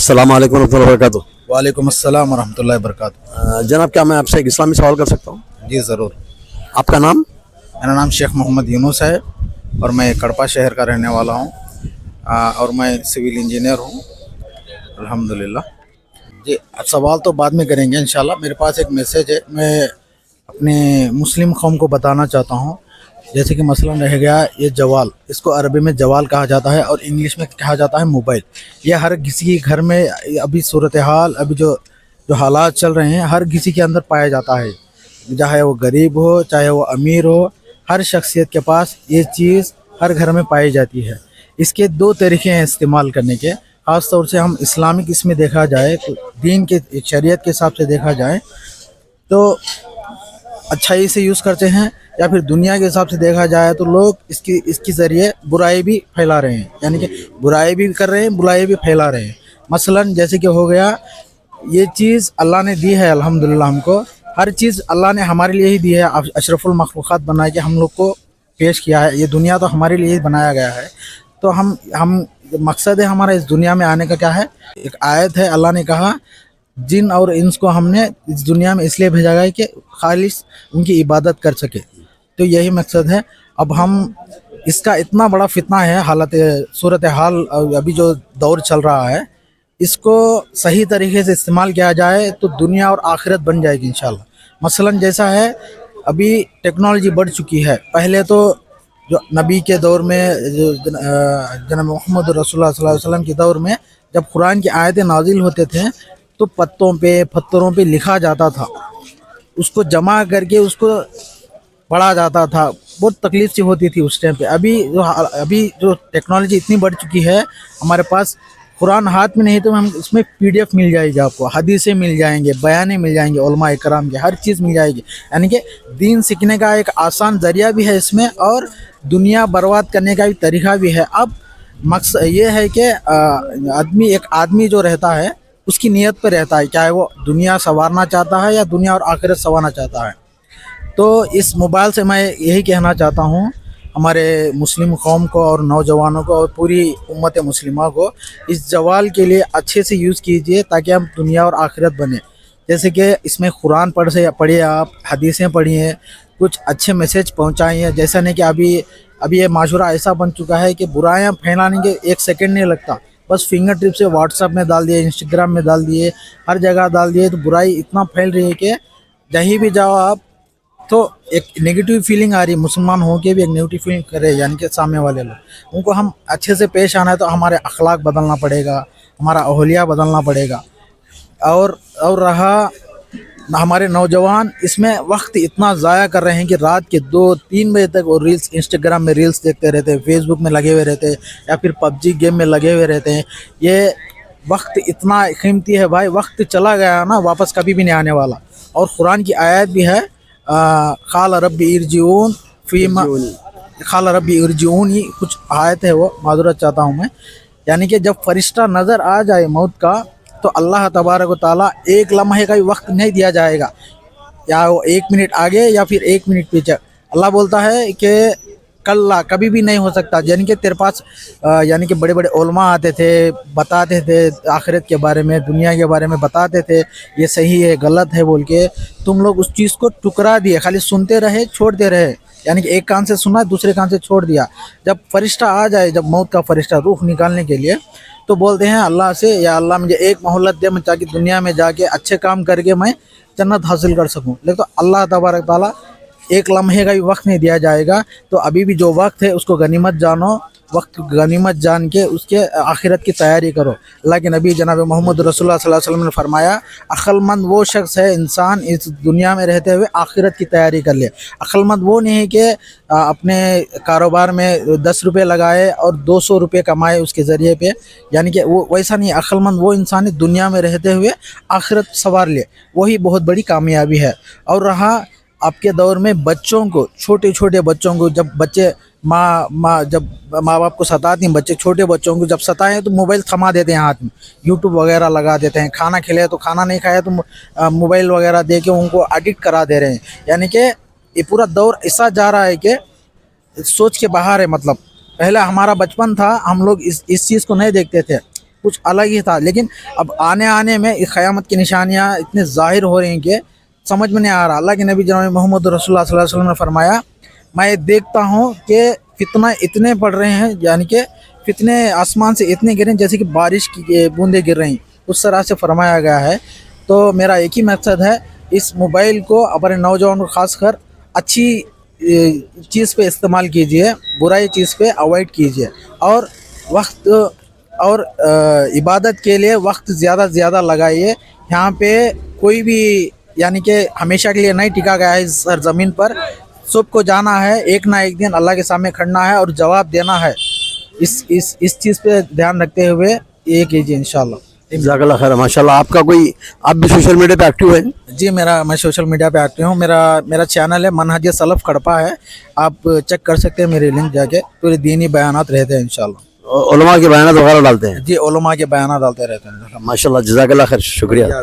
अस्सलाम वालेकुम रहमतुल्लाहि व बरकातुहू। वालेकुम अस्सलाम वरहमतुल्लाहि वबरकातुहू। जनाब, क्या मैं आपसे एक इस्लामी सवाल कर सकता हूँ? जी ज़रूर। आपका नाम? मेरा नाम शेख मोहम्मद यूनुस है और मैं कड़पा शहर का रहने वाला हूँ और मैं सिविल इंजीनियर हूँ अल्हम्दुलिल्लाह। जी, अब सवाल तो बाद में करेंगे इंशाल्लाह। मेरे पास एक मैसेज है, मैं अपने मुस्लिम कौम को बताना चाहता हूँ। जैसे कि मसलन रह गया ये जवाल, इसको अरबी में जवाल कहा जाता है और इंग्लिश में कहा जाता है मोबाइल। ये हर किसी के घर में अभी सूरत हाल, अभी जो जो हालात चल रहे हैं, हर किसी के अंदर पाया जाता है, चाहे वो गरीब हो चाहे वो अमीर हो, हर शख्सियत के पास ये चीज़ हर घर में पाई जाती है। इसके दो तरीके हैं इस्तेमाल करने के। ख़ास तौर से हम इस्लामिक इसमें देखा जाए तो दीन के शरीयत के हिसाब से देखा जाए तो अच्छाई से यूज़ करते हैं, या फिर दुनिया के हिसाब से देखा जाए तो लोग इसके ज़रिए बुराई भी फैला रहे हैं, यानी कि बुराई भी कर रहे हैं, बुराई भी फैला रहे हैं। मसलन जैसे कि हो गया, ये चीज़ अल्लाह ने दी है अल्हम्दुलिल्लाह हमको। हर चीज़ अल्लाह ने हमारे लिए ही दी है, अशरफुल मखलूक़ात बना के हम लोग को पेश किया है। ये दुनिया तो हमारे लिए ही बनाया गया है। तो हम मकसद है हमारा इस दुनिया में आने का क्या है? एक आयत है, अल्लाह ने कहा जिन और इंस को हमने इस दुनिया में इसलिए भेजा गया कि खालिस उनकी इबादत कर सके। तो यही मकसद है। अब हम इसका इतना बड़ा फितना है, हालत सूरत हाल अभी जो दौर चल रहा है, इसको सही तरीके से इस्तेमाल किया जाए तो दुनिया और आखिरत बन जाएगी इंशाल्लाह। मसलन जैसा है, अभी टेक्नोलॉजी बढ़ चुकी है। पहले तो जो नबी के दौर में, जो जनाब मोहम्मद रसूलुल्लाह सल्लल्लाहु अलैहि वसल्लम के दौर में, जब कुरान की आयतें नाजिल होते थे तो पत्तों पे पत्थरों पे लिखा जाता था, उसको जमा करके उसको पढ़ा जाता था। बहुत तकलीफ सी होती थी उस टाइम पे। अभी जो टेक्नोलॉजी इतनी बढ़ चुकी है, हमारे पास कुरान हाथ में नहीं तो हम इसमें पीडीएफ मिल जाएगी, आपको हदीसें मिल जाएंगे, बयानें मिल जाएंगे उलमा इकराम के, हर चीज़ मिल जाएगी। यानी कि दीन सीखने का एक आसान ज़रिया भी है इसमें, और दुनिया बर्बाद करने का भी तरीका भी है। अब मकसद ये है कि एक आदमी जो रहता है उसकी नीयत पर रहता है, चाहे वो दुनिया संवारना चाहता है या दुनिया और आखिरत संवारना चाहता है। तो इस मोबाइल से मैं यही कहना चाहता हूँ हमारे मुस्लिम कौम को और नौजवानों को और पूरी उम्मत मुस्लिमा को, इस जवाल के लिए अच्छे से यूज़ कीजिए ताकि हम दुनिया और आखिरत बने। जैसे कि इसमें कुरान पढ़िए, आप हदीसें पढ़िए, कुछ अच्छे मैसेज पहुँचाइए। जैसा नहीं कि अभी ये माशूरा ऐसा बन चुका है कि बुराइयाँ फैलाने के एक सेकंड नहीं लगता, बस फिंगर टिप से व्हाट्सएप में डाल दिए, इंस्टाग्राम में डाल दिए, हर जगह डाल दिए, तो बुराई इतना फैल रही है कि कहीं भी जाओ आप तो एक नेगेटिव फीलिंग आ रही है। मुसलमान हो के भी एक नेगेटिव फीलिंग कर रहे हैं, यानी कि सामने वाले लोग। उनको हम अच्छे से पेश आना है तो हमारे अखलाक बदलना पड़ेगा, हमारा अहलिया बदलना पड़ेगा। और रहा हमारे नौजवान, इसमें वक्त इतना ज़ाया कर रहे हैं कि रात के 2-3 बजे तक वो रील्स, इंस्टाग्राम में रील्स देखते रहते हैं, फेसबुक में लगे हुए रहते हैं, या फिर पबजी गेम में लगे हुए रहते हैं। ये वक्त इतना कीमती है भाई, वक्त चला गया ना, वापस कभी भी नहीं आने वाला। और कुरान की आयत भी है, खाल रब्बी इरजिऊन फीमा, खाल रब्बी इरजिऊन, ही कुछ आयत है, वो माजूरत चाहता हूँ मैं। यानी कि जब फरिश्ता नज़र आ जाए मौत का, तो अल्लाह तबारक व तआला एक लम्हे का भी वक्त नहीं दिया जाएगा, या वो 1 मिनट आगे या फिर 1 मिनट पीछे। अल्लाह बोलता है कि कल्ला, कभी भी नहीं हो सकता। यानी कि तेरे पास यानी कि बड़े बड़े उलमा आते थे, बताते थे आखिरत के बारे में, दुनिया के बारे में बताते थे, ये सही है गलत है बोल के। तुम लोग उस चीज़ को टुकरा दिए, खाली सुनते रहे, छोड़ते रहे। यानी कि एक कान से सुना, दूसरे कान से छोड़ दिया। जब फरिश्ता आ जाए, जब मौत का फरिश्ता रूह निकालने के लिए, तो बोलते हैं अल्लाह से, या अल्लाह मुझे एक मोहलत दे, मैं ताकि दुनिया में जाके अच्छे काम करके मैं जन्नत हासिल कर सकूं। लेकिन तो अल्लाह तबारक ताला एक लम्हे का भी वक्त नहीं दिया जाएगा। तो अभी भी जो वक्त है उसको गनीमत जानो, वक्त गनीमत जान के उसके आखिरत की तैयारी करो। अल्लाह के नबी जनाब मोहम्मद रसूलुल्लाह सल्लल्लाहु अलैहि वसल्लम ने फरमाया, अक्लमंद वो शख्स है, इंसान इस दुनिया में रहते हुए आखिरत की तैयारी कर ले। अक्लमंद वो नहीं है कि अपने कारोबार में 10 रुपये लगाए और 200 रुपये कमाए उसके ज़रिए पे, यानी कि वो वैसा नहीं। अक्लमंद वो इंसान है दुनिया में रहते हुए आखिरत संवार ले, वही बहुत बड़ी कामयाबी है। और रहा आपके दौर में बच्चों को, छोटे छोटे बच्चों को, जब बच्चे जब माँ बाप को सताती हैं, बच्चे छोटे बच्चों को जब सताएं तो मोबाइल थमा देते हैं हाथ में, यूट्यूब वगैरह लगा देते हैं। खाना खिलाए तो खाना नहीं खाया तो मोबाइल वगैरह दे के उनको एडिक्ट करा दे रहे हैं। यानी कि ये पूरा दौर ऐसा जा रहा है कि सोच के बाहर है। मतलब पहले हमारा बचपन था, हम लोग इस चीज़ को नहीं देखते थे। कुछ अलग ही था, लेकिन अब आने आने में इस क़यामत की निशानियाँ इतने ज़ाहिर हो रही हैं कि समझ में नहीं आ रहा। अल्लाह के नबी जनाब मोहम्मद रसूलुल्लाह सल्लल्लाहु अलैहि वसल्लम ने फरमाया, मैं देखता हूँ कि फितना इतने पड़ रहे हैं, यानी कि फितने आसमान से इतने गिरे जैसे कि बारिश की बूंदें गिर रही, उस तरह से फरमाया गया है। तो मेरा एक ही मकसद है, इस मोबाइल को अपने नौजवानों को खासकर अच्छी चीज़ पे इस्तेमाल कीजिए, बुराई चीज़ पे अवॉइड कीजिए, और वक्त और इबादत के लिए वक्त ज़्यादा से ज़्यादा लगाइए। यहाँ पे कोई भी यानी कि हमेशा के लिए नहीं टिका गया है इस सरज़मीन पर, सबको जाना है, एक ना एक दिन अल्लाह के सामने खड़ना है और जवाब देना है। इस चीज़ पे ध्यान रखते हुए ये कीजिए इंशाल्लाह। जज़ाकल्लाह खैर। माशाल्लाह, आपका कोई, आप भी सोशल मीडिया पे एक्टिव है? जी, मैं सोशल मीडिया पे एक्टिव हूँ। मेरा चैनल है मनहज सलफ़ कड़पा है, आप चेक कर सकते हैं मेरे लिंक जाके, पूरे दीनी बयानात रहते हैं इंशाल्लाह। उलमा के बयान वगैरह डालते हैं? जी, उलमा के बयानात डालते रहते हैं। माशाल्लाह, जज़ाकल्लाह खैर, शुक्रिया।